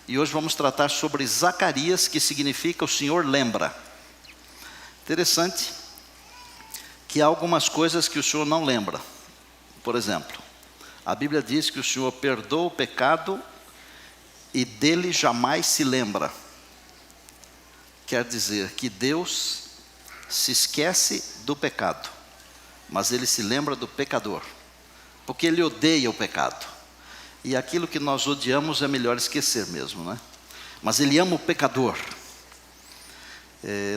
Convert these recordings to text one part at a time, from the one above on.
E hoje vamos tratar sobre Zacarias, que significa o Senhor lembra. Interessante que há algumas coisas que o Senhor não lembra. Por exemplo, a Bíblia diz que o Senhor perdoa o pecado e dele jamais se lembra. Quer dizer que Deus se esquece do pecado, mas Ele se lembra do pecador, porque Ele odeia o pecado. E aquilo que nós odiamos é melhor esquecer mesmo, né? Mas Ele ama o pecador.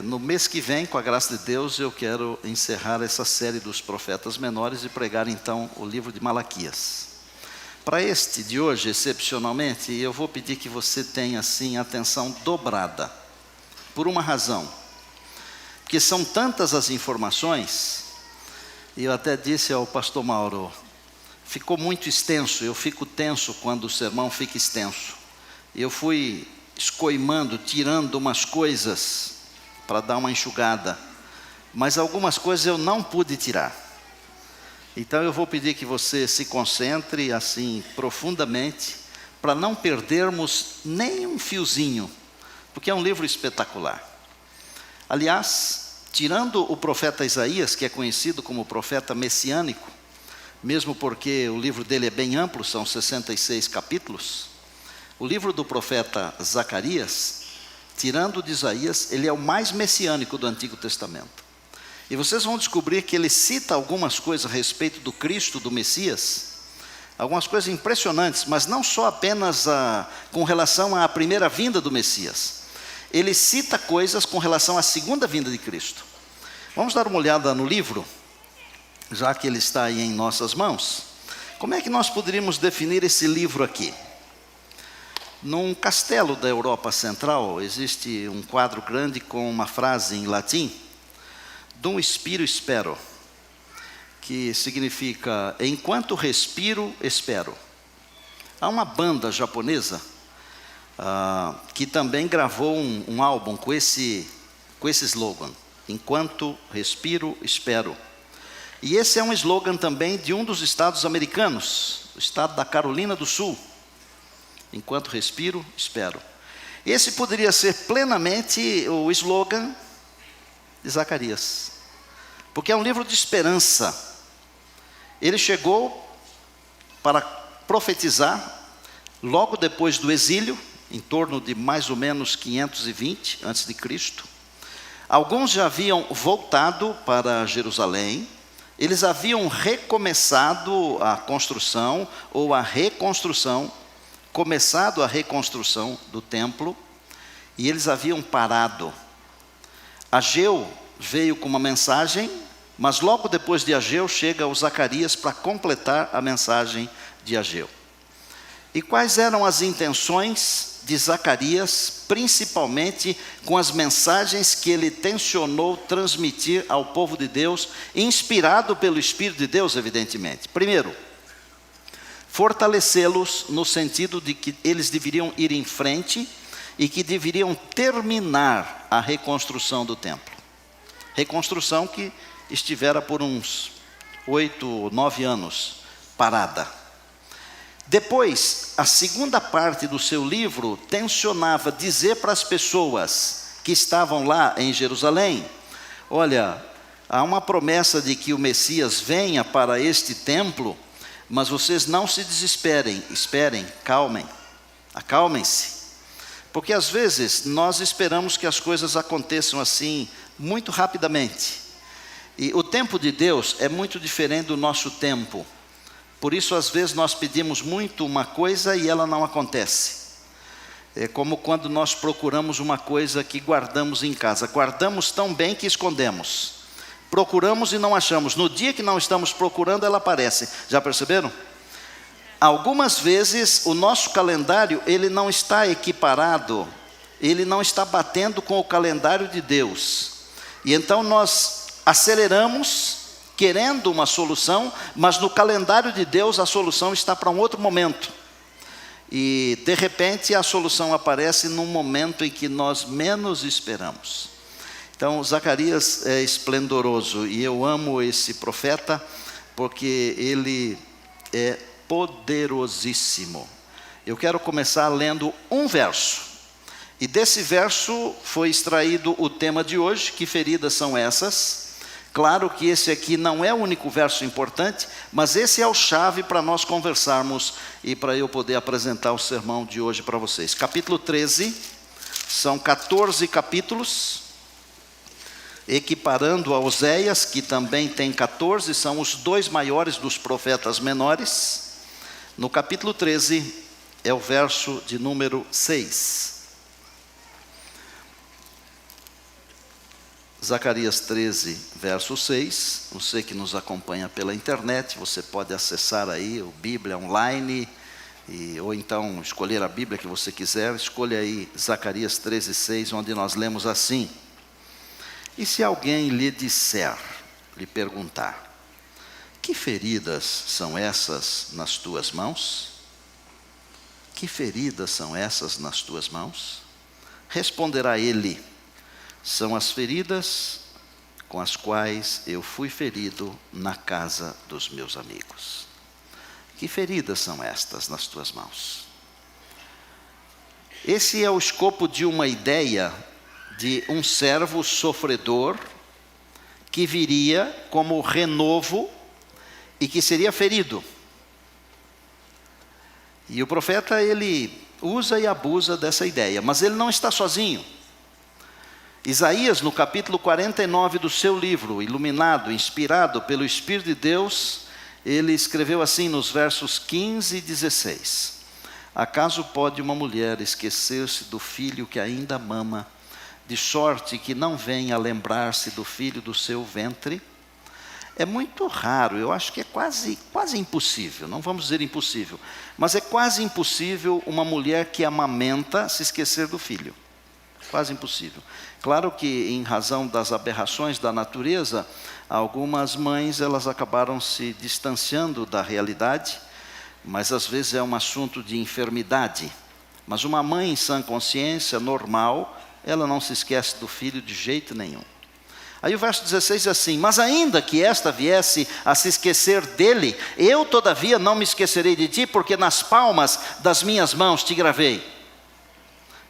No mês que vem, com a graça de Deus, eu quero encerrar essa série dos profetas menores e pregar então o livro de Malaquias. Para este de hoje, excepcionalmente, eu vou pedir que você tenha assim atenção dobrada, por uma razão, porque são tantas as informações, e eu até disse ao pastor Mauro, ficou muito extenso, eu fico tenso quando o sermão fica extenso. Eu fui escoimando, tirando umas coisas para dar uma enxugada, mas algumas coisas eu não pude tirar. Então eu vou pedir que você se concentre assim profundamente, para não perdermos nem um fiozinho, porque é um livro espetacular. Aliás, tirando o profeta Isaías, que é conhecido como profeta messiânico, mesmo porque o livro dele é bem amplo, são 66 capítulos, o livro do profeta Zacarias, tirando o de Isaías, ele é o mais messiânico do Antigo Testamento. E vocês vão descobrir que ele cita algumas coisas a respeito do Cristo, do Messias, algumas coisas impressionantes, mas não só apenas com relação à primeira vinda do Messias. Ele cita coisas com relação à segunda vinda de Cristo. Vamos dar uma olhada no livro, já que ele está aí em nossas mãos. Como é que nós poderíamos definir esse livro aqui? Num castelo da Europa Central, existe um quadro grande com uma frase em latim, Dum spiro spero, que significa, enquanto respiro, espero. Há uma banda japonesa que também gravou um álbum com esse slogan, enquanto respiro, espero. E esse é um slogan também de um dos estados americanos, o estado da Carolina do Sul. Enquanto respiro, espero. Esse poderia ser plenamente o slogan de Zacarias, porque é um livro de esperança. Ele chegou para profetizar logo depois do exílio, em torno de mais ou menos 520 a.C. Alguns já haviam voltado para Jerusalém, eles haviam recomeçado a construção ou a reconstrução, começado a reconstrução do templo, e eles haviam parado. Ageu veio com uma mensagem, mas logo depois de Ageu chega o Zacarias para completar a mensagem de Ageu. E quais eram as intenções de Zacarias, principalmente com as mensagens que ele tencionou transmitir ao povo de Deus, inspirado pelo Espírito de Deus, evidentemente? Primeiro, fortalecê-los no sentido de que eles deveriam ir em frente e que deveriam terminar a reconstrução do templo. Reconstrução que estivera por uns 8, 9 anos parada. Depois, a segunda parte do seu livro tensionava dizer para as pessoas que estavam lá em Jerusalém, olha, há uma promessa de que o Messias venha para este templo, mas vocês não se desesperem, esperem, acalmem-se. Porque às vezes nós esperamos que as coisas aconteçam assim, muito rapidamente. E o tempo de Deus é muito diferente do nosso tempo. Por isso, às vezes, nós pedimos muito uma coisa e ela não acontece. É como quando nós procuramos uma coisa que guardamos em casa. Guardamos tão bem que escondemos. Procuramos e não achamos. No dia que não estamos procurando, ela aparece. Já perceberam? Algumas vezes, o nosso calendário, ele não está equiparado, ele não está batendo com o calendário de Deus. E então nós aceleramos, querendo uma solução, mas no calendário de Deus a solução está para um outro momento. E de repente a solução aparece num momento em que nós menos esperamos. Então Zacarias é esplendoroso e eu amo esse profeta porque ele é poderosíssimo. Eu quero começar lendo um verso. E desse verso foi extraído o tema de hoje, que feridas são essas? Claro que esse aqui não é o único verso importante, mas esse é o chave para nós conversarmos e para eu poder apresentar o sermão de hoje para vocês. Capítulo 13, são 14 capítulos, equiparando a Oséias, que também tem 14, são os dois maiores dos profetas menores. No capítulo 13, é o verso de número 6. Zacarias 13, verso 6, você que nos acompanha pela internet, você pode acessar aí o Bíblia online, ou então escolher a Bíblia que você quiser, escolha aí Zacarias 13, 6, onde nós lemos assim: e se alguém lhe disser, lhe perguntar, que feridas são essas nas tuas mãos? Que feridas são essas nas tuas mãos? Responderá ele: são as feridas com as quais eu fui ferido na casa dos meus amigos. Que feridas são estas nas tuas mãos? Esse é o escopo de uma ideia de um servo sofredor que viria como renovo e que seria ferido. E o profeta, ele usa e abusa dessa ideia, mas ele não está sozinho. Isaías, no capítulo 49 do seu livro, iluminado, inspirado pelo Espírito de Deus, ele escreveu assim nos versos 15 e 16: acaso pode uma mulher esquecer-se do filho que ainda mama, de sorte que não venha a lembrar-se do filho do seu ventre? É muito raro, eu acho que é quase impossível, não vamos dizer impossível, mas é quase impossível uma mulher que amamenta se esquecer do filho. Quase impossível. Claro que em razão das aberrações da natureza, algumas mães elas acabaram se distanciando da realidade, mas às vezes é um assunto de enfermidade. Mas uma mãe em sã consciência, normal, ela não se esquece do filho de jeito nenhum. Aí o verso 16 diz assim: mas ainda que esta viesse a se esquecer dele, eu todavia não me esquecerei de ti, porque nas palmas das minhas mãos te gravei.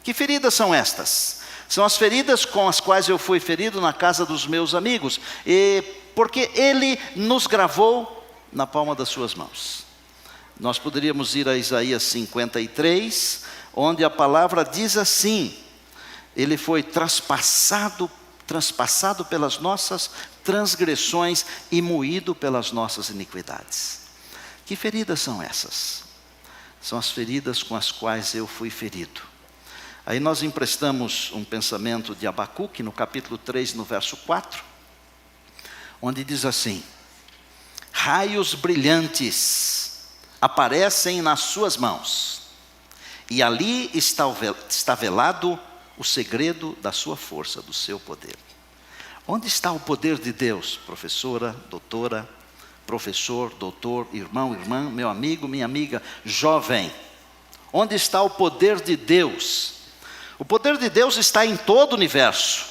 Que feridas são estas? São as feridas com as quais eu fui ferido na casa dos meus amigos, porque ele nos gravou na palma das suas mãos. Nós poderíamos ir a Isaías 53, onde a palavra diz assim: ele foi traspassado pelas nossas transgressões e moído pelas nossas iniquidades. Que feridas são essas? São as feridas com as quais eu fui ferido. Aí nós emprestamos um pensamento de Abacuque, no capítulo 3, no verso 4, onde diz assim: raios brilhantes aparecem nas suas mãos, e ali está velado o segredo da sua força, do seu poder. Onde está o poder de Deus, professora, doutora, professor, doutor, irmão, irmã, meu amigo, minha amiga, jovem? Onde está o poder de Deus? O poder de Deus está em todo o universo,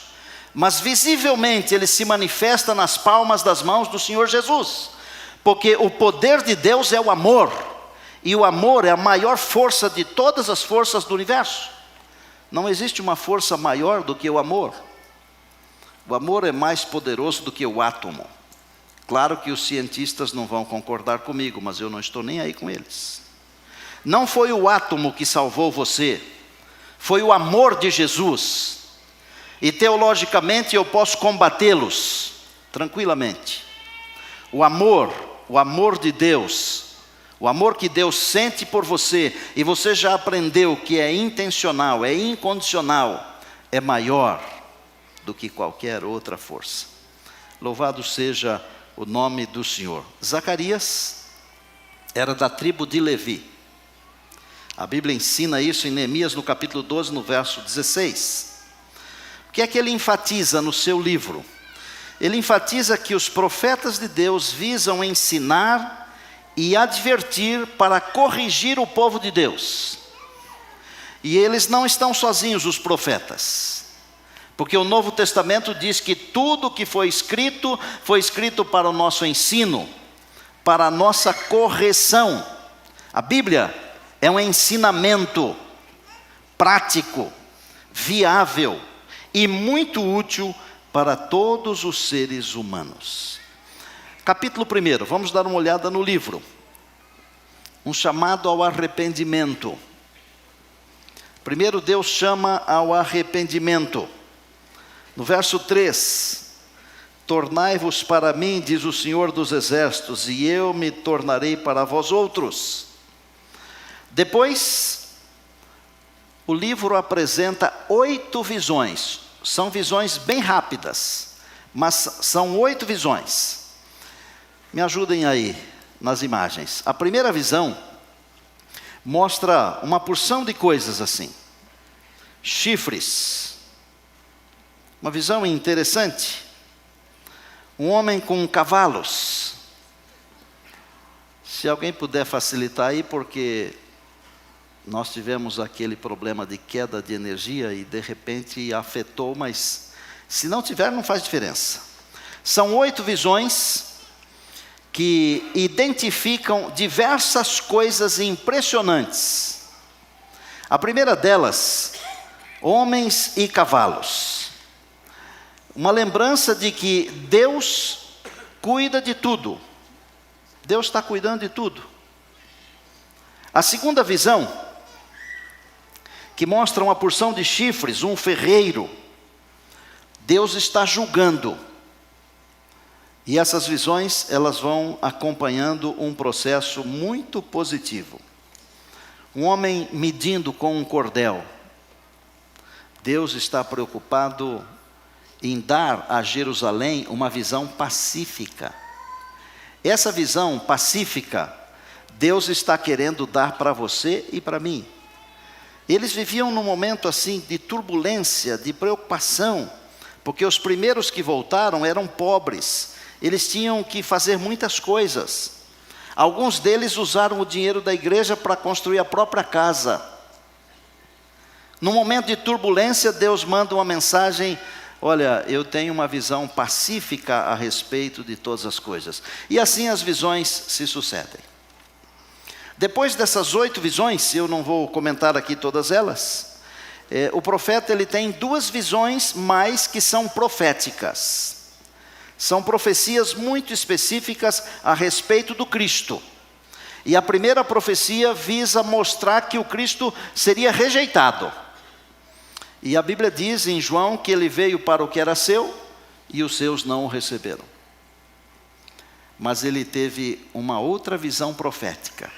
mas visivelmente ele se manifesta nas palmas das mãos do Senhor Jesus, porque o poder de Deus é o amor, e o amor é a maior força de todas as forças do universo. Não existe uma força maior do que o amor. O amor é mais poderoso do que o átomo. Claro que os cientistas não vão concordar comigo, mas eu não estou nem aí com eles. Não foi o átomo que salvou você, foi o amor de Jesus. E teologicamente eu posso combatê-los tranquilamente. O amor de Deus, o amor que Deus sente por você, e você já aprendeu que é intencional, é incondicional, é maior do que qualquer outra força. Louvado seja o nome do Senhor. Zacarias era da tribo de Levi. A Bíblia ensina isso em Neemias, no capítulo 12, no verso 16. O que é que ele enfatiza no seu livro? Ele enfatiza que os profetas de Deus visam ensinar e advertir para corrigir o povo de Deus. E eles não estão sozinhos, os profetas, porque o Novo Testamento diz que tudo que foi escrito para o nosso ensino, para a nossa correção. A Bíblia É um ensinamento prático, viável e muito útil para todos os seres humanos. Capítulo 1, vamos dar uma olhada no livro. Um chamado ao arrependimento. Primeiro Deus chama ao arrependimento. No verso 3, tornai-vos para mim, diz o Senhor dos Exércitos, e eu me tornarei para vós outros. Depois, o livro apresenta 8 visões. São visões bem rápidas, mas são 8 visões. Me ajudem aí nas imagens. A primeira visão mostra uma porção de coisas assim. Chifres. Uma visão interessante. Um homem com cavalos. Se alguém puder facilitar aí, porque nós tivemos aquele problema de queda de energia e de repente afetou, mas se não tiver não faz diferença. São 8 visões que identificam diversas coisas impressionantes. A primeira delas, homens e cavalos. Uma lembrança de que Deus cuida de tudo. Deus está cuidando de tudo. A segunda visão, que mostra uma porção de chifres, um ferreiro. Deus está julgando. E essas visões, elas vão acompanhando um processo muito positivo. Um homem medindo com um cordel. Deus está preocupado em dar a Jerusalém uma visão pacífica. Essa visão pacífica, Deus está querendo dar para você e para mim. Eles viviam num momento assim de turbulência, de preocupação, porque os primeiros que voltaram eram pobres. Eles tinham que fazer muitas coisas. Alguns deles usaram o dinheiro da igreja para construir a própria casa. No momento de turbulência, Deus manda uma mensagem: olha, eu tenho uma visão pacífica a respeito de todas as coisas. E assim as visões se sucedem. Depois dessas 8 visões, eu não vou comentar aqui todas elas, o profeta ele tem 2 visões mais que são proféticas. São profecias muito específicas a respeito do Cristo. E a primeira profecia visa mostrar que o Cristo seria rejeitado. E a Bíblia diz em João que ele veio para o que era seu e os seus não o receberam. Mas ele teve uma outra visão profética,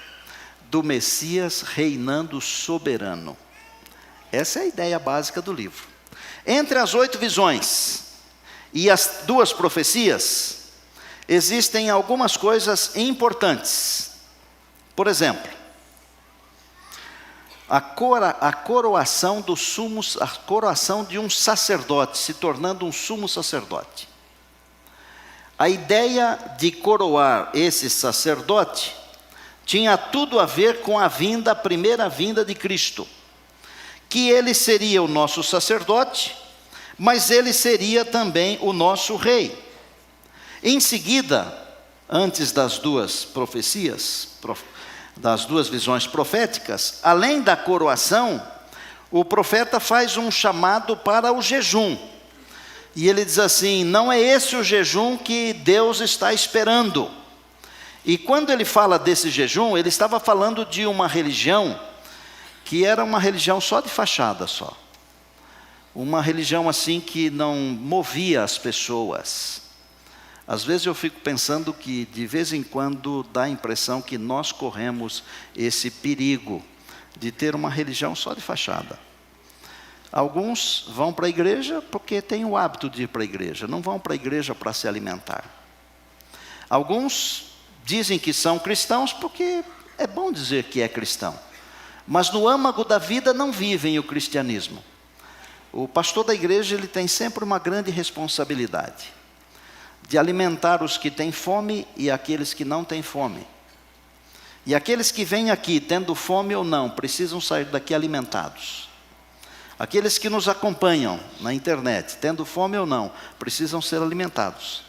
do Messias reinando soberano. Essa é a ideia básica do livro. Entre as 8 visões e as 2 profecias, existem algumas coisas importantes. Por exemplo, a coroação de um sacerdote, se tornando um sumo sacerdote. A ideia de coroar esse sacerdote tinha tudo a ver com a primeira vinda de Cristo. Que ele seria o nosso sacerdote, mas ele seria também o nosso rei. Em seguida, antes das 2 profecias, das 2 visões proféticas, além da coroação, o profeta faz um chamado para o jejum. E ele diz assim: não é esse o jejum que Deus está esperando. E quando ele fala desse jejum, ele estava falando de uma religião que era uma religião só de fachada só. Uma religião assim que não movia as pessoas. Às vezes eu fico pensando que de vez em quando dá a impressão que nós corremos esse perigo de ter uma religião só de fachada. Alguns vão para a igreja porque têm o hábito de ir para a igreja, não vão para a igreja para se alimentar. Alguns dizem que são cristãos porque é bom dizer que é cristão, mas no âmago da vida não vivem o cristianismo. O pastor da igreja ele tem sempre uma grande responsabilidade de alimentar os que têm fome e aqueles que não têm fome. E aqueles que vêm aqui tendo fome ou não, precisam sair daqui alimentados. Aqueles que nos acompanham na internet, tendo fome ou não, precisam ser alimentados.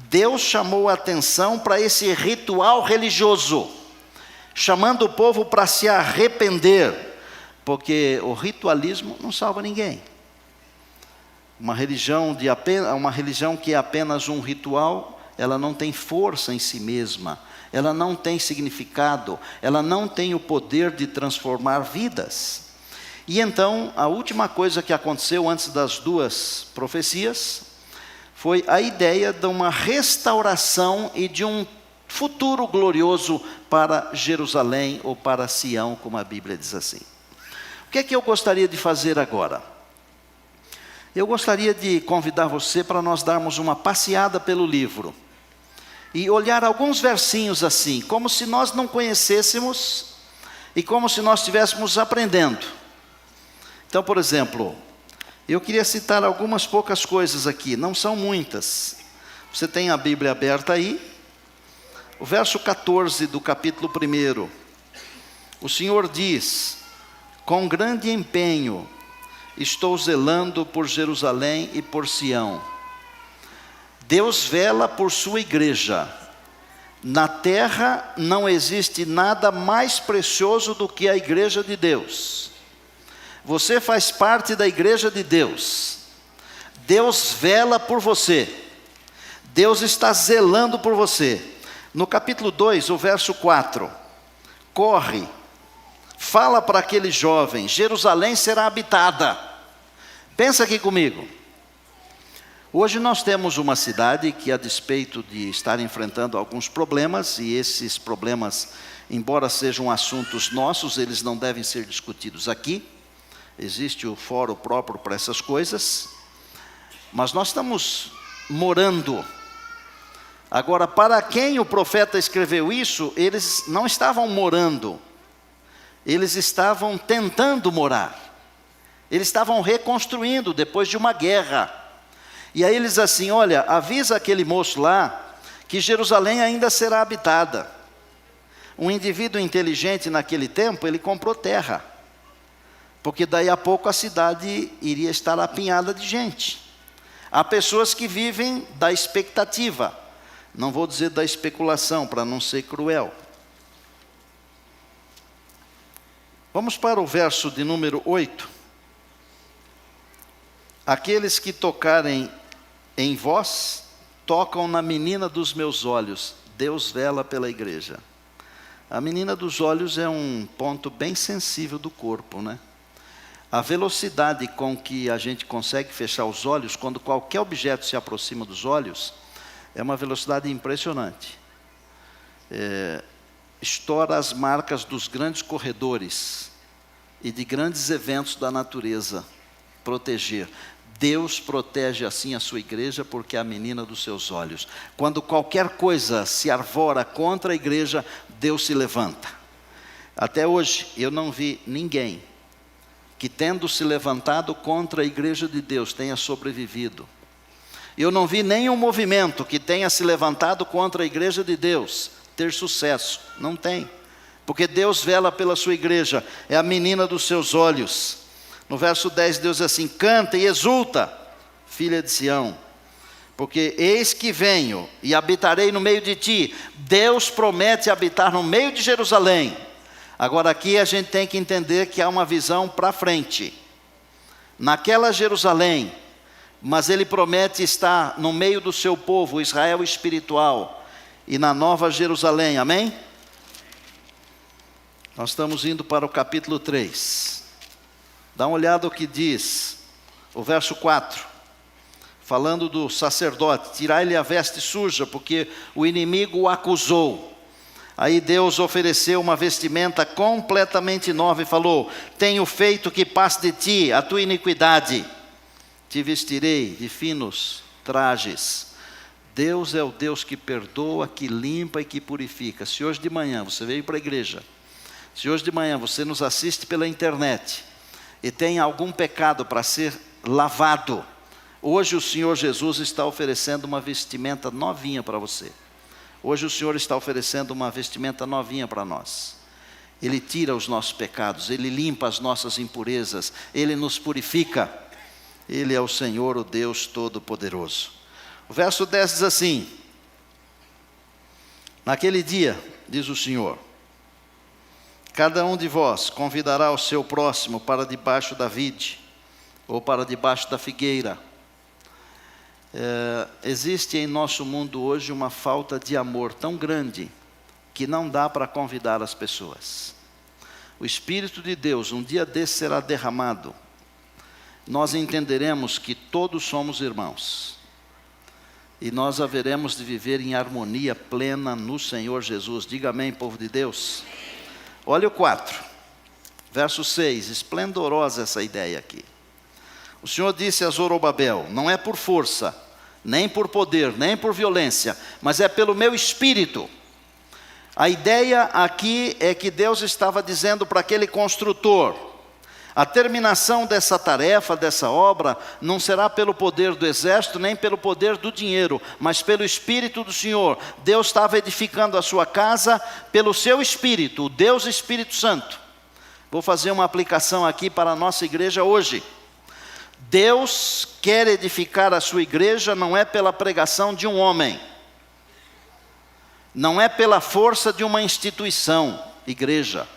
Deus chamou a atenção para esse ritual religioso, chamando o povo para se arrepender, porque o ritualismo não salva ninguém. Uma religião que é apenas um ritual, ela não tem força em si mesma, ela não tem significado, ela não tem o poder de transformar vidas. E então, a última coisa que aconteceu antes das duas profecias foi a ideia de uma restauração e de um futuro glorioso para Jerusalém ou para Sião, como a Bíblia diz assim. O que é que eu gostaria de fazer agora? Eu gostaria de convidar você para nós darmos uma passeada pelo livro e olhar alguns versinhos assim, como se nós não conhecêssemos e como se nós estivéssemos aprendendo. Então, por exemplo, eu queria citar algumas poucas coisas aqui, não são muitas. Você tem a Bíblia aberta aí. O verso 14 do capítulo 1, o Senhor diz: com grande empenho estou zelando por Jerusalém e por Sião. Deus vela por sua igreja. Na terra não existe nada mais precioso do que a igreja de Deus. Você faz parte da igreja de Deus. Deus vela por você. Deus está zelando por você. No capítulo 2, o verso 4. Corre, fala para aquele jovem, Jerusalém será habitada. Pensa aqui comigo. Hoje nós temos uma cidade que, a despeito de estar enfrentando alguns problemas, e esses problemas, embora sejam assuntos nossos, eles não devem ser discutidos aqui. Existe o fórum próprio para essas coisas, mas nós estamos morando. Agora, para quem o profeta escreveu isso, eles não estavam morando, eles estavam tentando morar, eles estavam reconstruindo depois de uma guerra. E aí eles assim: olha, avisa aquele moço lá que Jerusalém ainda será habitada. Um indivíduo inteligente naquele tempo, ele comprou terra, porque daí a pouco a cidade iria estar apinhada de gente. Há pessoas que vivem da expectativa, não vou dizer da especulação, para não ser cruel. Vamos para o verso de número 8. Aqueles que tocarem em vós, tocam na menina dos meus olhos. Deus vela pela igreja. A menina dos olhos é um ponto bem sensível do corpo, né? A velocidade com que a gente consegue fechar os olhos, quando qualquer objeto se aproxima dos olhos, é uma velocidade impressionante. Estoura as marcas dos grandes corredores e de grandes eventos da natureza. Proteger. Deus protege assim a sua igreja, porque é a menina dos seus olhos. Quando qualquer coisa se arvora contra a igreja, Deus se levanta. Até hoje, eu não vi ninguém que, tendo se levantado contra a igreja de Deus, tenha sobrevivido. Eu não vi nenhum movimento que tenha se levantado contra a igreja de Deus ter sucesso. Não tem. Porque Deus vela pela sua igreja, é a menina dos seus olhos. No verso 10, Deus diz assim: canta e exulta, filha de Sião, porque eis que venho e habitarei no meio de ti. Deus promete habitar no meio de Jerusalém. Agora aqui a gente tem que entender que há uma visão para frente. Naquela Jerusalém, mas Ele promete estar no meio do seu povo, Israel espiritual, e na nova Jerusalém, amém? Nós estamos indo para o capítulo 3. Dá uma olhada o que diz o verso 4, falando do sacerdote: tirai-lhe a veste suja, porque o inimigo o acusou. Aí Deus ofereceu uma vestimenta completamente nova e falou: tenho feito que passe de ti a tua iniquidade, te vestirei de finos trajes. Deus é o Deus que perdoa, que limpa e que purifica. Se hoje de manhã você veio para a igreja, se hoje de manhã você nos assiste pela internet e tem algum pecado para ser lavado, hoje o Senhor Jesus está oferecendo uma vestimenta novinha para você. Hoje o Senhor está oferecendo uma vestimenta novinha para nós. Ele tira os nossos pecados, Ele limpa as nossas impurezas, Ele nos purifica. Ele é o Senhor, o Deus Todo-Poderoso. O verso 10 diz assim: naquele dia, diz o Senhor, Cada um de vós convidará o seu próximo para debaixo da vide, ou para debaixo da figueira. Existe em nosso mundo hoje uma falta de amor tão grande, que não dá para convidar as pessoas. O Espírito de Deus, um dia desse será derramado. Nós entenderemos que todos somos irmãos. E nós haveremos de viver em harmonia plena no Senhor Jesus. Diga amém, povo de Deus. Olha o 4, verso 6, esplendorosa essa ideia aqui. O Senhor disse a Zorobabel: não é por força, nem por poder, nem por violência, mas é pelo meu Espírito. A ideia aqui é que Deus estava dizendo para aquele construtor: a terminação dessa tarefa, dessa obra, não será pelo poder do exército, nem pelo poder do dinheiro, mas pelo Espírito do Senhor. Deus estava edificando a sua casa pelo seu Espírito, o Deus Espírito Santo. Vou fazer uma aplicação aqui para a nossa igreja hoje. Deus quer edificar a sua igreja, não é pela pregação de um homem, não é pela força de uma instituição, igreja.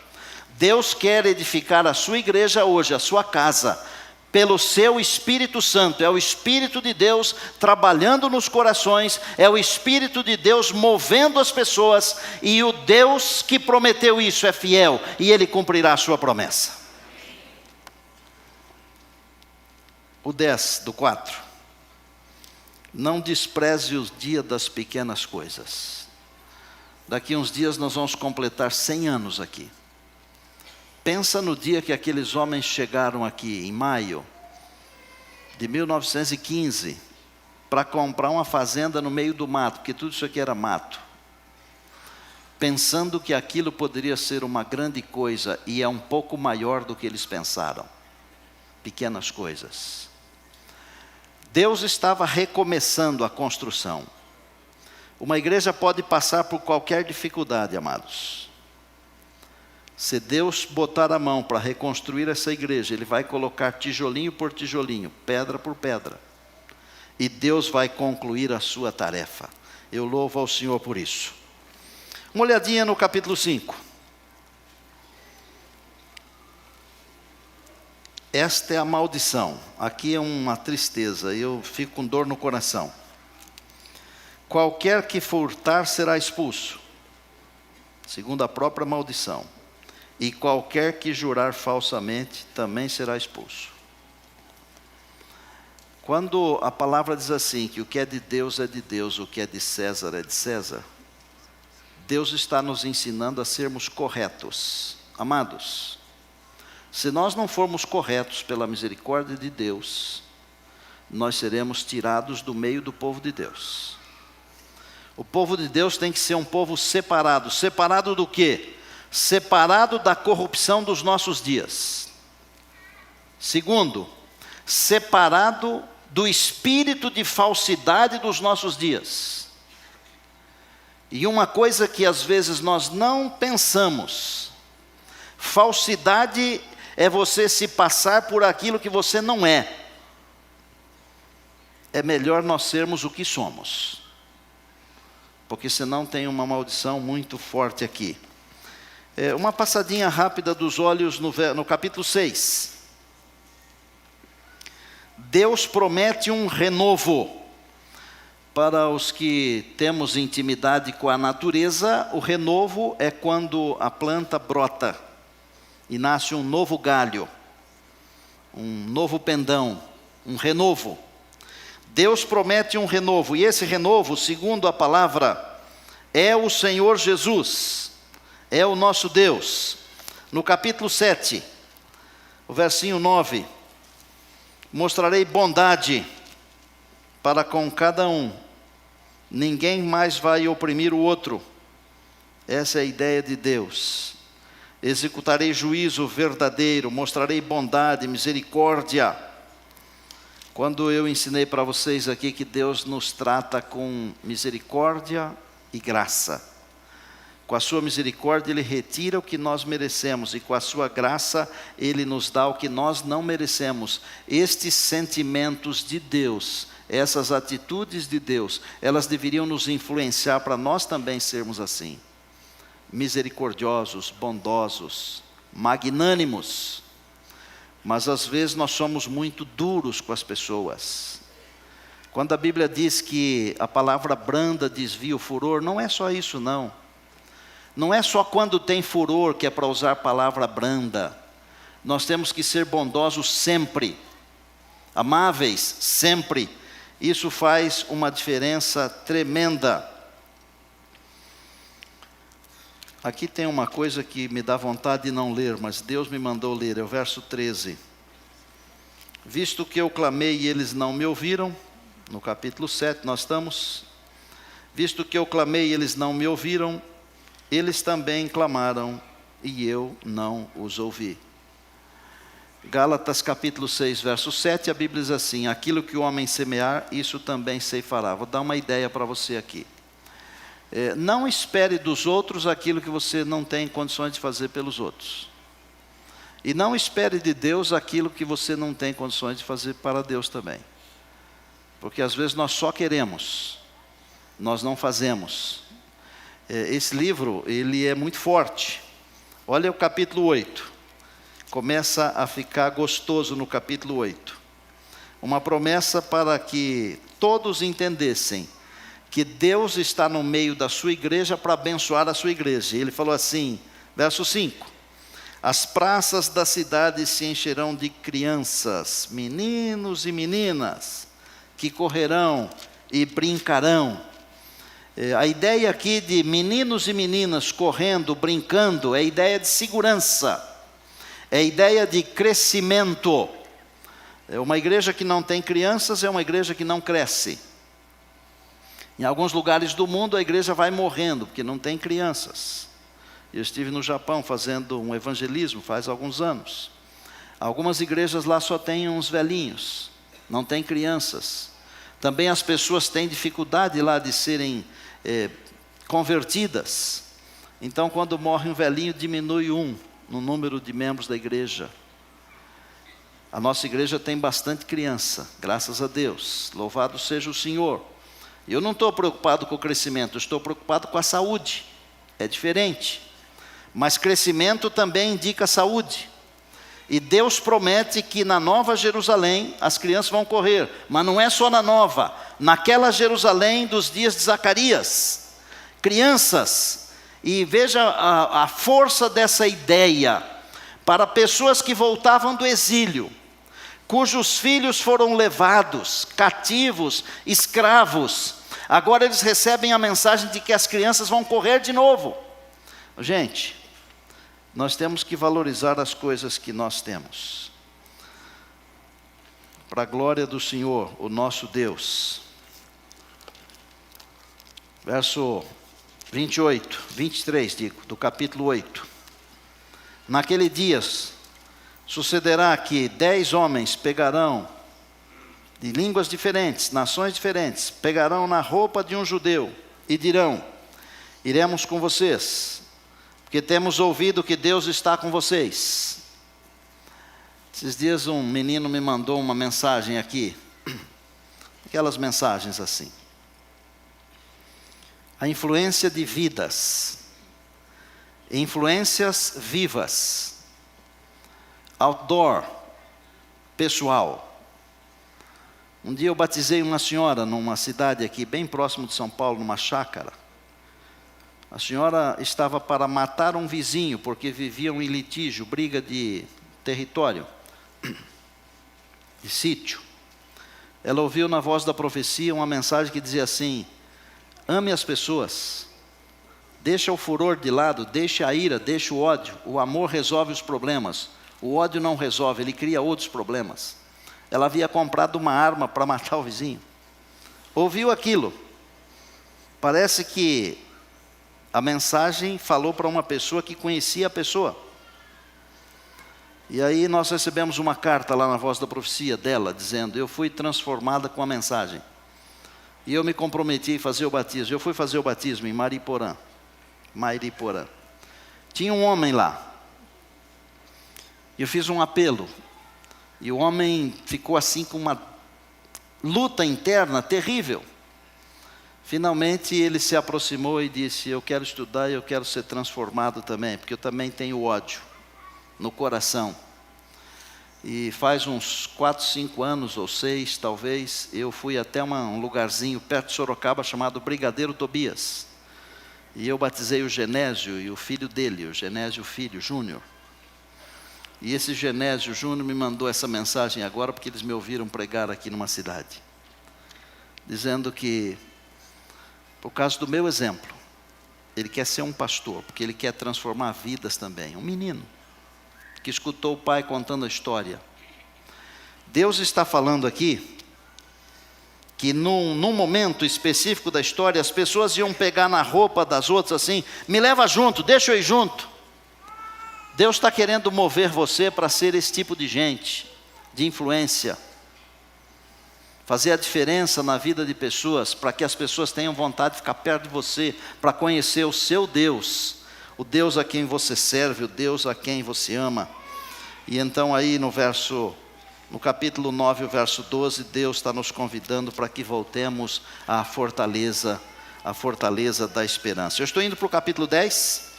Deus quer edificar a sua igreja hoje, a sua casa, pelo seu Espírito Santo. É o Espírito de Deus trabalhando nos corações, é o Espírito de Deus movendo as pessoas, e o Deus que prometeu isso é fiel, e Ele cumprirá a sua promessa. O 10 do 4. Não despreze o dia das pequenas coisas. Daqui uns dias nós vamos completar 100 anos aqui. Pensa no dia que aqueles homens chegaram aqui, em maio de 1915, para comprar uma fazenda no meio do mato, porque tudo isso aqui era mato. Pensando que aquilo poderia ser uma grande coisa, e é um pouco maior do que eles pensaram. Pequenas coisas. Deus estava recomeçando a construção. Uma igreja pode passar por qualquer dificuldade, amados. Se Deus botar a mão para reconstruir essa igreja, Ele vai colocar tijolinho por tijolinho, pedra por pedra. E Deus vai concluir a sua tarefa. Eu louvo ao Senhor por isso. Uma olhadinha no capítulo 5. Esta é a maldição. Aqui é uma tristeza, eu fico com dor no coração. Qualquer que furtar será expulso, segundo a própria maldição. E qualquer que jurar falsamente também será expulso. Quando a palavra diz assim, que o que é de Deus, o que é de César é de César, Deus está nos ensinando a sermos corretos. Amados, se nós não formos corretos pela misericórdia de Deus, nós seremos tirados do meio do povo de Deus. O povo de Deus tem que ser um povo separado. Separado do quê? Separado da corrupção dos nossos dias. Segundo, separado do espírito de falsidade dos nossos dias. E uma coisa que às vezes nós não pensamos: falsidade é você se passar por aquilo que você não é. É melhor nós sermos o que somos, porque senão tem uma maldição muito forte aqui. Uma passadinha rápida dos olhos no capítulo 6. Deus promete um renovo. Para os que temos intimidade com a natureza, o renovo é quando a planta brota e nasce um novo galho, um novo pendão, um renovo. Deus promete um renovo, e esse renovo, segundo a palavra, é o Senhor Jesus, é o nosso Deus. No capítulo 7, o versinho 9, mostrarei bondade para com cada um, ninguém mais vai oprimir o outro. Essa é a ideia de Deus. Executarei juízo verdadeiro, mostrarei bondade, misericórdia. Quando eu ensinei para vocês aqui que Deus nos trata com misericórdia e graça. Com a sua misericórdia Ele retira o que nós merecemos, e com a sua graça Ele nos dá o que nós não merecemos. Estes sentimentos de Deus, essas atitudes de Deus, elas deveriam nos influenciar para nós também sermos assim. misericordiosos, bondosos, magnânimos. Mas às vezes nós somos muito duros com as pessoas. Quando a Bíblia diz que a palavra branda desvia o furor, não é só isso não. Não é só quando tem furor que é para usar a palavra branda. Nós temos que ser bondosos sempre, amáveis sempre. Isso faz uma diferença tremenda. Aqui tem uma coisa que me dá vontade de não ler, mas Deus me mandou ler, é o verso 13. Visto que eu clamei e eles não me ouviram, no capítulo 7 nós estamos. Visto que eu clamei e eles não me ouviram, eles também clamaram e eu não os ouvi. Gálatas capítulo 6, verso 7, a Bíblia diz assim: aquilo que o homem semear, isso também ceifará. Vou dar uma ideia para você aqui. Não espere dos outros aquilo que você não tem condições de fazer pelos outros. E não espere de Deus aquilo que você não tem condições de fazer para Deus também. Porque às vezes nós só queremos, nós não fazemos. Esse livro, ele é muito forte. Olha o capítulo 8. Começa a ficar gostoso no capítulo 8. Uma promessa para que todos entendessem que Deus está no meio da sua igreja para abençoar a sua igreja. Ele falou assim, verso 5. As praças da cidade se encherão de crianças, meninos e meninas, que correrão e brincarão. A ideia aqui de meninos e meninas correndo, brincando, é a ideia de segurança. É a ideia de crescimento. Uma igreja que não tem crianças é uma igreja que não cresce. Em alguns lugares do mundo a igreja vai morrendo, porque não tem crianças. Eu estive no Japão fazendo um evangelismo faz alguns anos. Algumas igrejas lá só têm uns velhinhos, não tem crianças. Também as pessoas têm dificuldade lá de serem convertidas. Então quando morre um velhinho, diminui no número de membros da igreja. A nossa igreja tem bastante criança, graças a Deus, louvado seja o Senhor. Eu não estou preocupado com o crescimento, estou preocupado com a saúde, é diferente. Mas crescimento também indica saúde. E Deus promete que na Nova Jerusalém as crianças vão correr, mas não é só na Nova, naquela Jerusalém dos dias de Zacarias, crianças. E veja a força dessa ideia, para pessoas que voltavam do exílio, cujos filhos foram levados, cativos, escravos. Agora eles recebem a mensagem de que as crianças vão correr de novo. Gente, nós temos que valorizar as coisas que nós temos. Para a glória do Senhor, o nosso Deus. Verso 23, do capítulo 8. Naquele dias, sucederá que 10 homens pegarão, de línguas diferentes, nações diferentes, pegarão na roupa de um judeu e dirão: iremos com vocês, porque temos ouvido que Deus está com vocês. Esses dias um menino me mandou uma mensagem aqui, aquelas mensagens assim. A influência de vidas, influências vivas, outdoor, pessoal. Um dia eu batizei uma senhora numa cidade aqui, bem próximo de São Paulo, numa chácara. A senhora estava para matar um vizinho, porque viviam em litígio, briga de território, de sítio. Ela ouviu na voz da profecia uma mensagem que dizia assim: ame as pessoas, deixa o furor de lado, deixa a ira, deixa o ódio. O amor resolve os problemas, o ódio não resolve, ele cria outros problemas. Ela havia comprado uma arma para matar o vizinho. Ouviu aquilo. Parece que a mensagem falou para uma pessoa que conhecia a pessoa. E aí nós recebemos uma carta lá na voz da profecia dela, dizendo: eu fui transformada com a mensagem. E eu me comprometi a fazer o batismo. Eu fui fazer o batismo em Mariporã. Tinha um homem lá. Eu fiz um apelo. E o homem ficou assim com uma luta interna terrível. Finalmente ele se aproximou e disse: eu quero estudar e eu quero ser transformado também, porque eu também tenho ódio no coração. E faz uns 4, 5 anos ou 6 talvez, eu fui até um lugarzinho perto de Sorocaba chamado Brigadeiro Tobias. E eu batizei o Genésio e o filho dele, o Genésio filho, Júnior. E esse Genésio Júnior me mandou essa mensagem agora porque eles me ouviram pregar aqui numa cidade. Dizendo que, por causa do meu exemplo, ele quer ser um pastor, porque ele quer transformar vidas também. Um menino que escutou o pai contando a história. Deus está falando aqui que num momento específico da história, as pessoas iam pegar na roupa das outras assim: me leva junto, deixa eu ir junto. Deus está querendo mover você para ser esse tipo de gente, de influência. Fazer a diferença na vida de pessoas, para que as pessoas tenham vontade de ficar perto de você, para conhecer o seu Deus, o Deus a quem você serve, o Deus a quem você ama. E então aí no capítulo 9, o verso 12, Deus está nos convidando para que voltemos à fortaleza da esperança. Eu estou indo para o capítulo 10.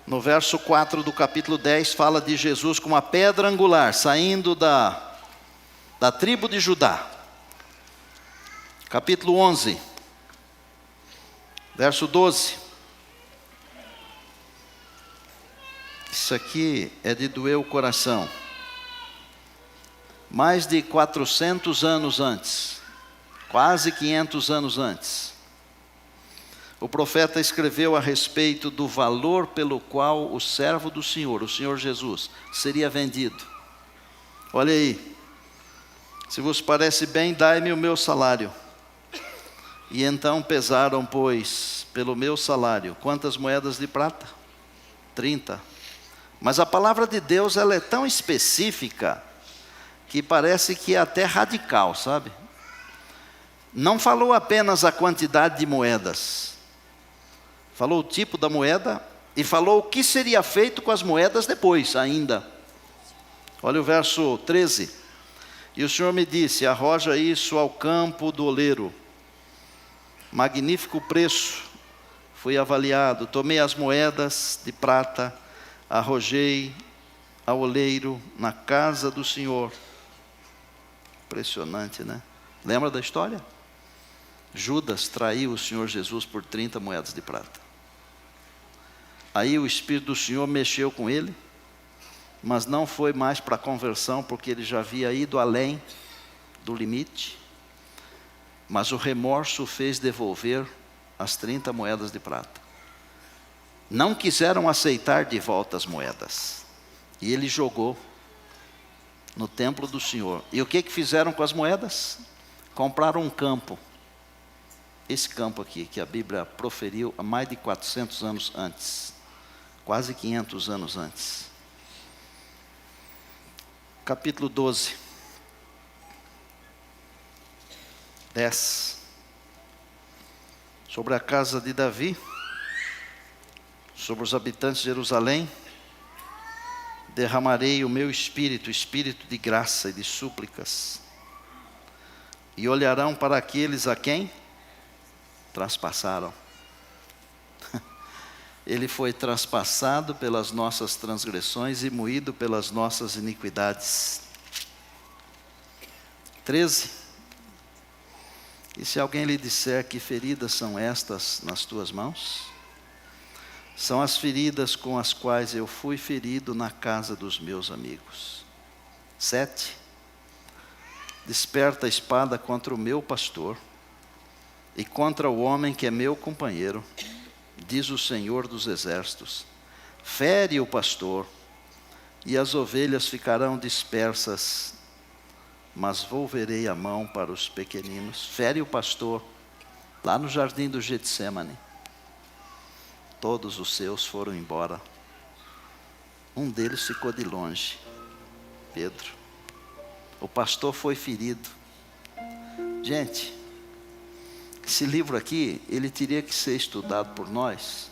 No verso 4 do capítulo 10, fala de Jesus como uma pedra angular, saindo da tribo de Judá. Capítulo 11, verso 12. Isso aqui é de doer o coração. Mais de 400 anos antes, quase 500 anos antes, o profeta escreveu a respeito do valor pelo qual o servo do Senhor, o Senhor Jesus, seria vendido. Olha aí: se vos parece bem, dai-me o meu salário. E então pesaram, pois, pelo meu salário, quantas moedas de prata? 30. Mas a palavra de Deus, ela é tão específica, que parece que é até radical, sabe? Não falou apenas a quantidade de moedas. Falou o tipo da moeda e falou o que seria feito com as moedas depois ainda. Olha o verso 13. E o Senhor me disse: arroja isso ao campo do oleiro. Magnífico preço, fui avaliado. Tomei as moedas de prata, arrojei ao oleiro na casa do Senhor. Impressionante, né? Lembra da história? Judas traiu o Senhor Jesus por 30 moedas de prata. Aí o Espírito do Senhor mexeu com ele, mas não foi mais para a conversão, porque ele já havia ido além do limite. Mas o remorso o fez devolver as 30 moedas de prata. Não quiseram aceitar de volta as moedas. E ele jogou no templo do Senhor. E o que fizeram com as moedas? Compraram um campo. Esse campo aqui, que a Bíblia proferiu há mais de 400 anos antes. Quase 500 anos antes. Capítulo 12. 10. Sobre a casa de Davi, sobre os habitantes de Jerusalém, derramarei o meu espírito, espírito de graça e de súplicas, e olharão para aqueles a quem traspassaram. Ele foi traspassado pelas nossas transgressões e moído pelas nossas iniquidades. 13. E se alguém lhe disser: que feridas são estas nas tuas mãos? São as feridas com as quais eu fui ferido na casa dos meus amigos. 7. Desperta a espada contra o meu pastor e contra o homem que é meu companheiro, diz o Senhor dos exércitos. Fere o pastor e as ovelhas ficarão dispersas, mas volverei a mão para os pequeninos. Fere o pastor lá no jardim do Getsemane. Todos os seus foram embora. Um deles ficou de longe, Pedro. O pastor foi ferido. Gente, esse livro aqui, ele teria que ser estudado por nós.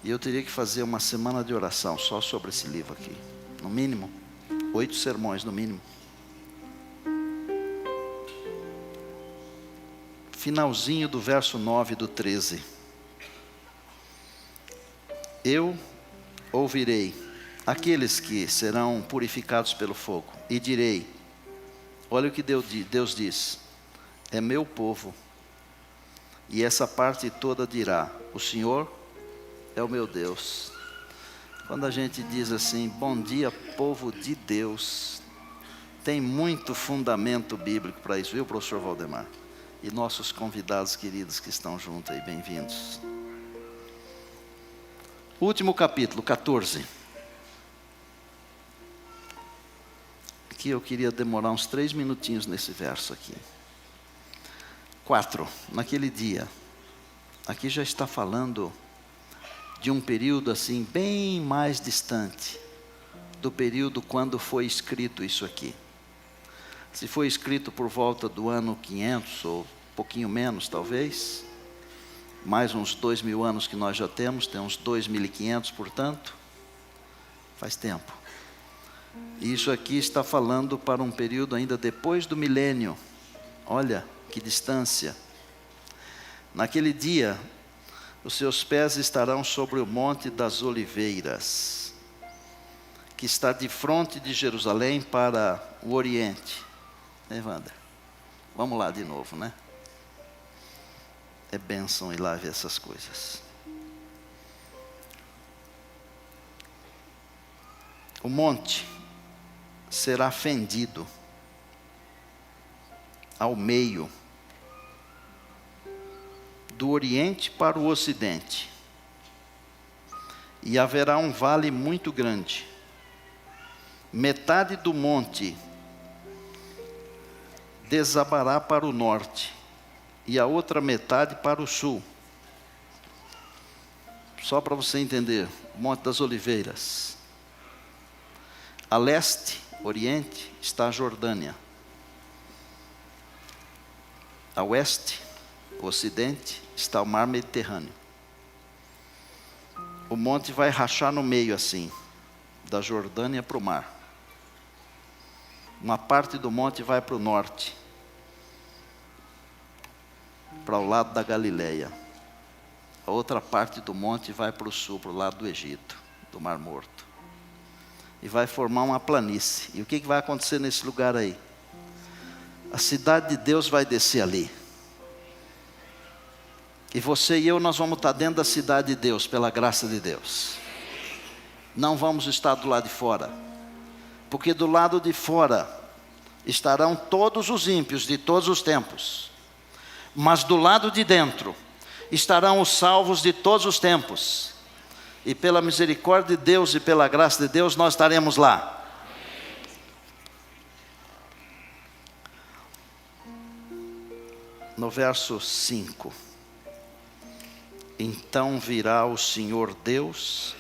E eu teria que fazer uma semana de oração só sobre esse livro aqui. No mínimo, 8 sermões no mínimo. finalzinho do verso 9 do 13. Eu ouvirei aqueles que serão purificados pelo fogo, e direi, olha o que Deus diz, é meu povo. E essa parte toda dirá, o Senhor é o meu Deus. Quando a gente diz assim, bom dia povo de Deus, tem muito fundamento bíblico para isso, viu, professor Valdemar? E nossos convidados queridos que estão juntos aí, bem-vindos. Último capítulo, 14. Aqui eu queria demorar uns 3 minutinhos nesse verso aqui. 4. Naquele dia. Aqui já está falando de um período assim, bem mais distante do período quando foi escrito isso aqui. Se foi escrito por volta do ano 500, ou um pouquinho menos talvez, mais uns 2000 anos que nós já temos, tem uns 2500, portanto, faz tempo. E isso aqui está falando para um período ainda depois do milênio. Olha que distância. Naquele dia, os seus pés estarão sobre o Monte das Oliveiras, que está de frente de Jerusalém para o Oriente. Wander? Vamos lá de novo, né? É bênção ir lá ver essas coisas. O monte será fendido ao meio, do Oriente para o Ocidente, e haverá um vale muito grande. Metade do monte desabará para o norte, e a outra metade para o sul. Só para você entender, o Monte das Oliveiras. A leste, oriente, está a Jordânia. A oeste, ocidente, está o mar Mediterrâneo. O monte vai rachar no meio assim, da Jordânia para o mar. Uma parte do monte vai para o norte, para o lado da Galileia. A outra parte do monte vai para o sul, para o lado do Egito, do Mar Morto. E vai formar uma planície. E o que vai acontecer nesse lugar aí? A cidade de Deus vai descer ali. E você e eu, nós vamos estar dentro da cidade de Deus, pela graça de Deus. Não vamos estar do lado de fora. Porque do lado de fora estarão todos os ímpios de todos os tempos. Mas do lado de dentro estarão os salvos de todos os tempos. E pela misericórdia de Deus e pela graça de Deus, nós estaremos lá. No verso 5. Então virá o Senhor Deus,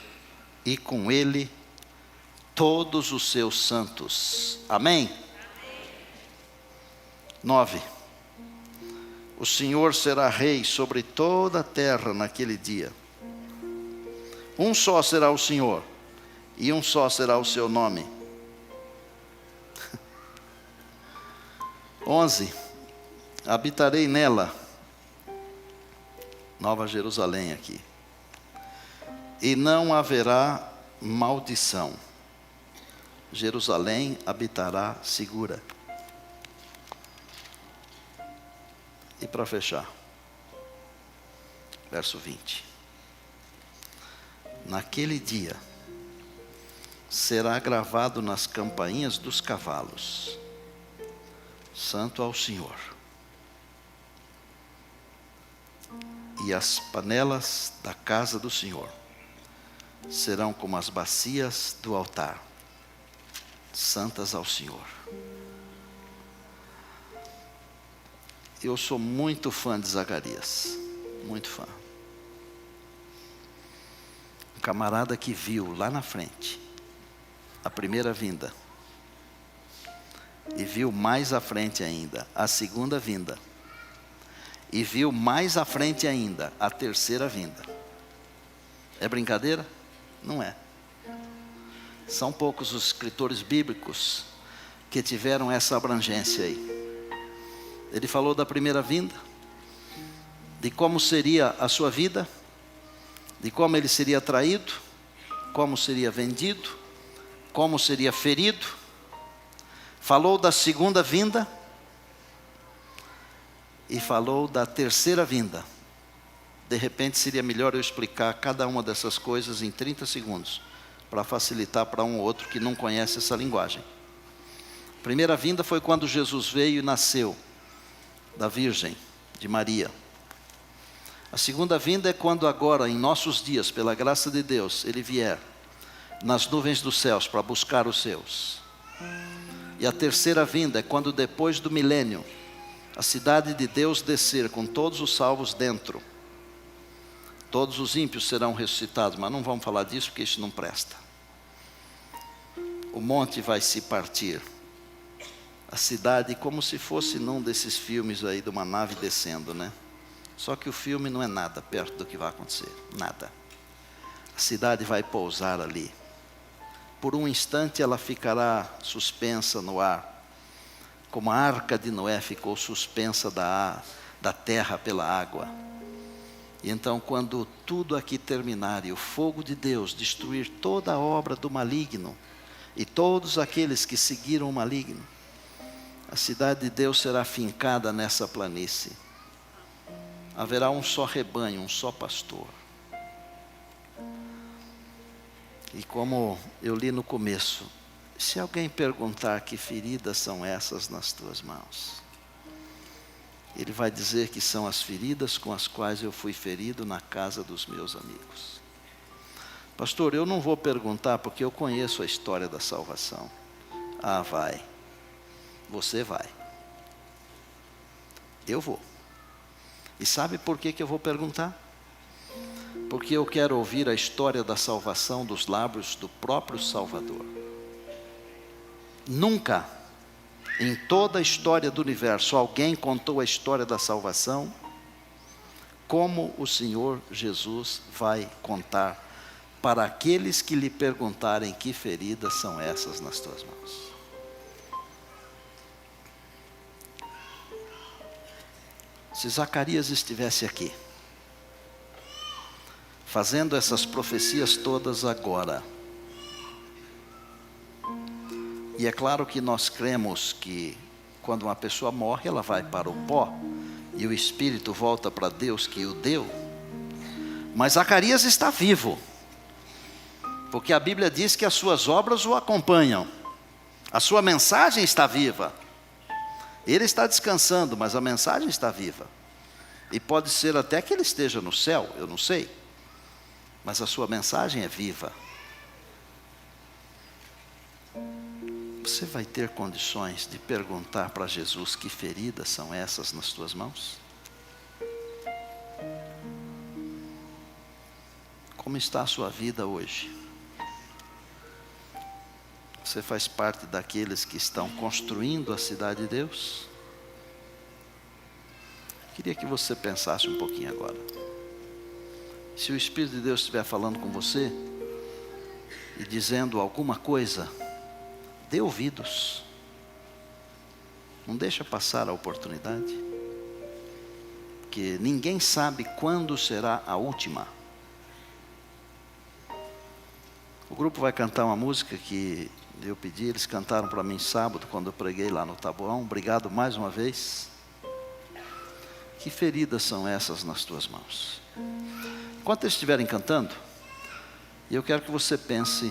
e com Ele todos os seus santos. Amém? 9. O Senhor será rei sobre toda a terra naquele dia. Um só será o Senhor, e um só será o seu nome. 11. Habitarei nela, Nova Jerusalém aqui, e não haverá maldição. Jerusalém habitará segura. E para fechar, verso 20. Naquele dia, será gravado nas campainhas dos cavalos, Santo ao Senhor. E as panelas da casa do Senhor serão como as bacias do altar, santas ao Senhor. Eu sou muito fã de Zacarias, muito fã. Um camarada que viu lá na frente a primeira vinda, e viu mais à frente ainda a segunda vinda, e viu mais à frente ainda a terceira vinda. É brincadeira? Não é. São poucos os escritores bíblicos que tiveram essa abrangência aí. Ele falou da primeira vinda, de como seria a sua vida, de como ele seria traído, como seria vendido, como seria ferido. Falou da segunda vinda e falou da terceira vinda. De repente seria melhor eu explicar cada uma dessas coisas em 30 segundos, para facilitar para um ou outro que não conhece essa linguagem. A primeira vinda foi quando Jesus veio e nasceu da Virgem, de Maria. A segunda vinda é quando agora, em nossos dias, pela graça de Deus, Ele vier nas nuvens dos céus para buscar os seus. E a terceira vinda é quando, depois do milênio, a cidade de Deus descer com todos os salvos dentro. Todos os ímpios serão ressuscitados, mas não vamos falar disso porque isso não presta. O monte vai se partir. A cidade como se fosse num desses filmes aí de uma nave descendo, né? Só que o filme não é nada perto do que vai acontecer, nada. A cidade vai pousar ali. Por um instante ela ficará suspensa no ar, como a arca de Noé ficou suspensa da terra pela água. E então, quando tudo aqui terminar e o fogo de Deus destruir toda a obra do maligno e todos aqueles que seguiram o maligno, a cidade de Deus será fincada nessa planície. Haverá um só rebanho, um só pastor. E como eu li no começo, se alguém perguntar que feridas são essas nas tuas mãos, ele vai dizer que são as feridas com as quais eu fui ferido na casa dos meus amigos. Pastor, eu não vou perguntar porque eu conheço a história da salvação. Ah, vai. Você vai. Eu vou. E sabe por que eu vou perguntar? Porque eu quero ouvir a história da salvação dos lábios do próprio Salvador. Nunca, em toda a história do universo, alguém contou a história da salvação como o Senhor Jesus vai contar para aqueles que lhe perguntarem que feridas são essas nas tuas mãos. Se Zacarias estivesse aqui, fazendo essas profecias todas agora, e é claro que nós cremos que quando uma pessoa morre, ela vai para o pó, e o espírito volta para Deus que o deu, mas Zacarias está vivo, porque a Bíblia diz que as suas obras o acompanham, a sua mensagem está viva. Ele está descansando, mas a mensagem está viva. E pode ser até que ele esteja no céu, eu não sei. Mas a sua mensagem é viva. Você vai ter condições de perguntar para Jesus que feridas são essas nas tuas mãos? Como está a sua vida hoje? Você faz parte daqueles que estão construindo a cidade de Deus? Queria que você pensasse um pouquinho agora. Se o Espírito de Deus estiver falando com você e dizendo alguma coisa, dê ouvidos. Não deixa passar a oportunidade. Porque ninguém sabe quando será a última. O grupo vai cantar uma música que eu pedi, eles cantaram para mim sábado, quando eu preguei lá no Taboão. Obrigado mais uma vez. Que feridas são essas nas tuas mãos? Enquanto eles estiverem cantando, eu quero que você pense,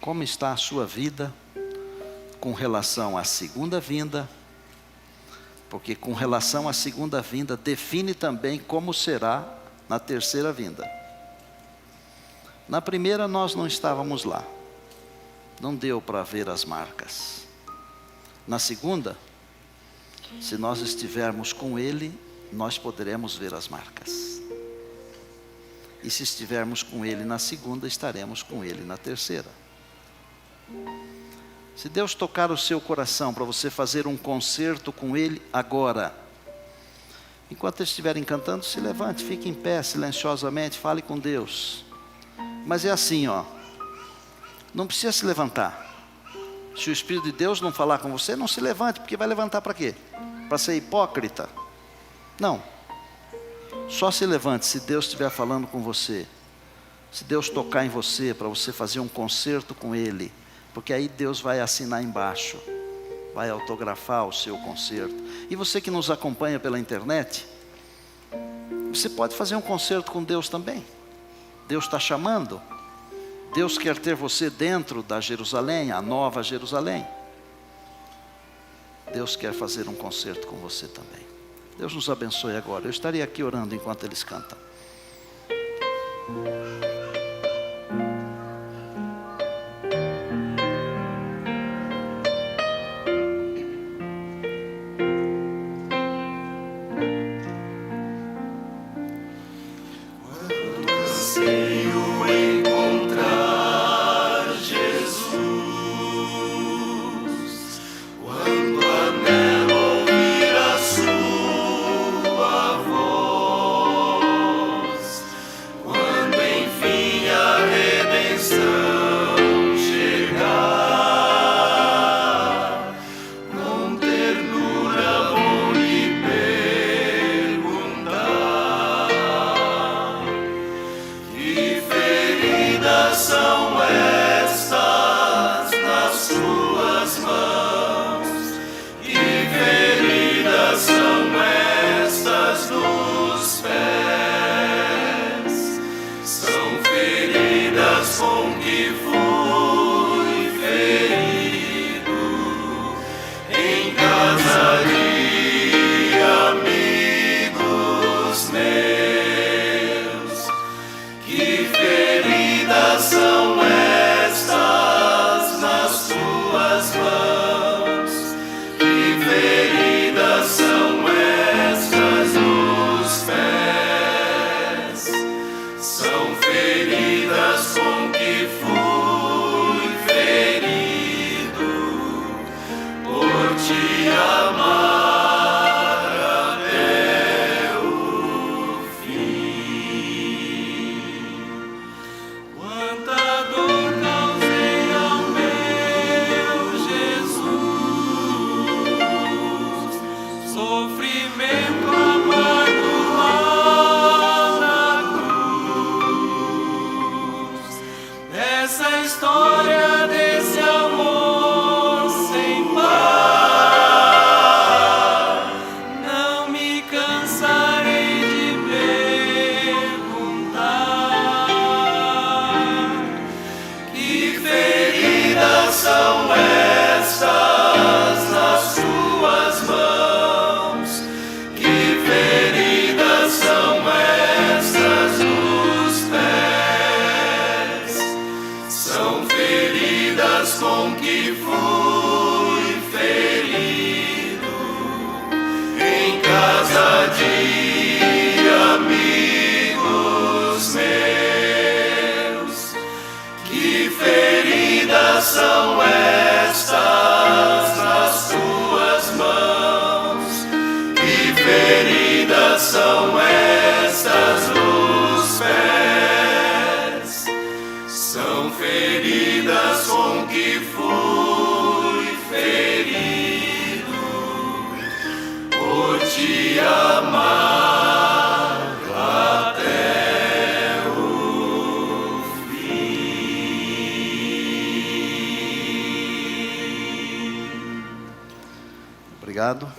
como está a sua vida com relação à segunda vinda, porque com relação à segunda vinda, define também como será na terceira vinda. Na primeira nós não estávamos lá. Não deu para ver as marcas. Na segunda, se nós estivermos com Ele, nós poderemos ver as marcas. E se estivermos com Ele na segunda, estaremos com Ele na terceira. Se Deus tocar o seu coração para você fazer um concerto com Ele agora, enquanto eles estiverem cantando, se levante, fique em pé silenciosamente, fale com Deus. Mas é assim, ó. Não precisa se levantar. Se o Espírito de Deus não falar com você, não se levante, porque vai levantar para quê? Para ser hipócrita? Não. Só se levante se Deus estiver falando com você. Se Deus tocar em você para você fazer um concerto com Ele, porque aí Deus vai assinar embaixo, vai autografar o seu concerto. E você que nos acompanha pela internet, você pode fazer um concerto com Deus também. Deus está chamando. Deus quer ter você dentro da Jerusalém, a nova Jerusalém. Deus quer fazer um concerto com você também. Deus nos abençoe agora. Eu estaria aqui orando enquanto eles cantam. São estas nas tuas mãos, que feridas são estas nos pés, são feridas com que fui ferido, por te amar. Obrigado.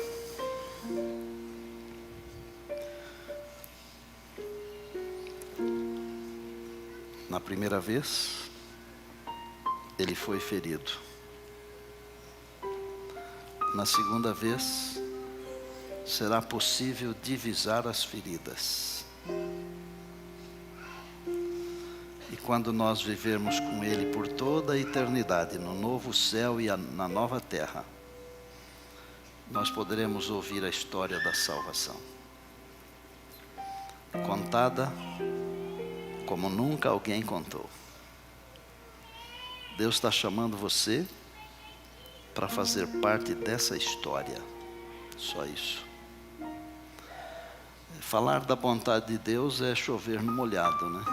Na primeira vez, ele foi ferido. Na segunda vez, será possível divisar as feridas. E quando nós vivermos com Ele por toda a eternidade, no novo céu e na nova terra, nós poderemos ouvir a história da salvação, contada como nunca alguém contou. Deus está chamando você para fazer parte dessa história, só isso. Falar da vontade de Deus é chover no molhado, né?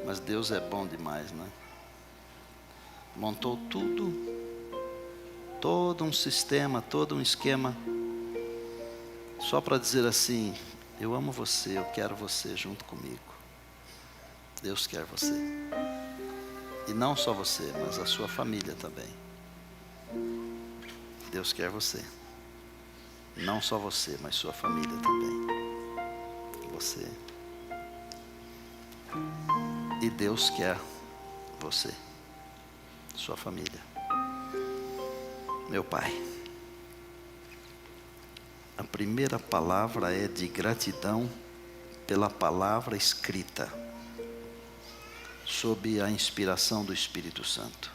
Mas Deus é bom demais, né? Montou tudo, todo um sistema, todo um esquema, só para dizer assim: Eu amo você, eu quero você junto comigo. Deus quer você. E não só você, mas a sua família também. Deus quer você. Não só você, mas sua família também. Você. E Deus quer você, sua família. Meu Pai, a primeira palavra é de gratidão pela palavra escrita, sob a inspiração do Espírito Santo.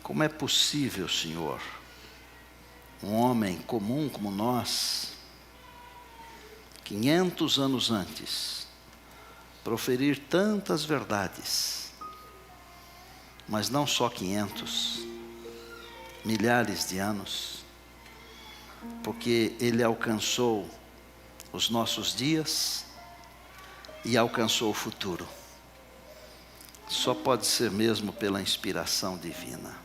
Como é possível, Senhor, um homem comum como nós, 500 anos antes, proferir tantas verdades, mas não só 500, milhares de anos, porque ele alcançou os nossos dias e alcançou o futuro. Só pode ser mesmo pela inspiração divina.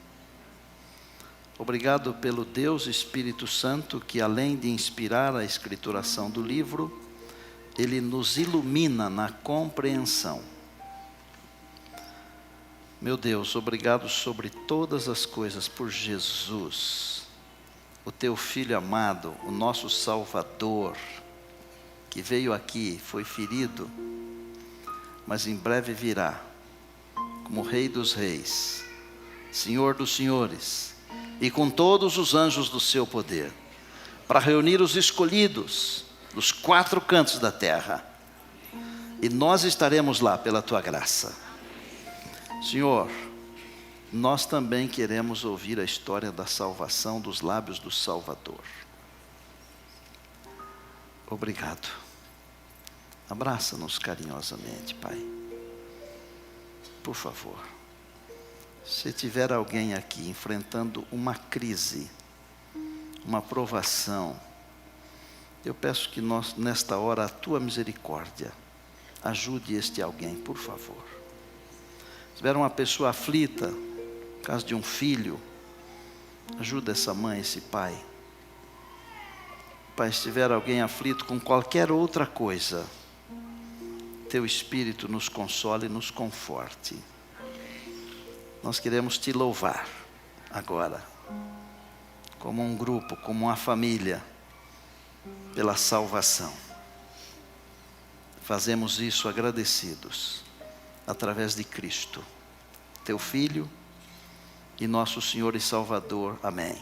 Obrigado pelo Deus Espírito Santo que, além de inspirar a escrituração do livro, Ele nos ilumina na compreensão. Meu Deus, obrigado sobre todas as coisas por Jesus, o Teu Filho amado, o nosso Salvador, que veio aqui, foi ferido, mas em breve virá, como Rei dos Reis, Senhor dos Senhores, e com todos os anjos do seu poder, para reunir os escolhidos dos 4 cantos da terra, e nós estaremos lá pela Tua graça. Senhor, nós também queremos ouvir a história da salvação dos lábios do Salvador. Obrigado. Abraça-nos carinhosamente, Pai. Por favor. Se tiver alguém aqui enfrentando uma crise, uma provação, eu peço que nós, nesta hora, a Tua misericórdia, ajude este alguém, por favor. Se tiver uma pessoa aflita, no caso de um filho, ajuda essa mãe, esse pai. Pai, se tiver alguém aflito com qualquer outra coisa, Teu Espírito nos console e nos conforte. Nós queremos Te louvar agora, como um grupo, como uma família, pela salvação. Fazemos isso agradecidos, através de Cristo, Teu Filho e nosso Senhor e Salvador. Amém.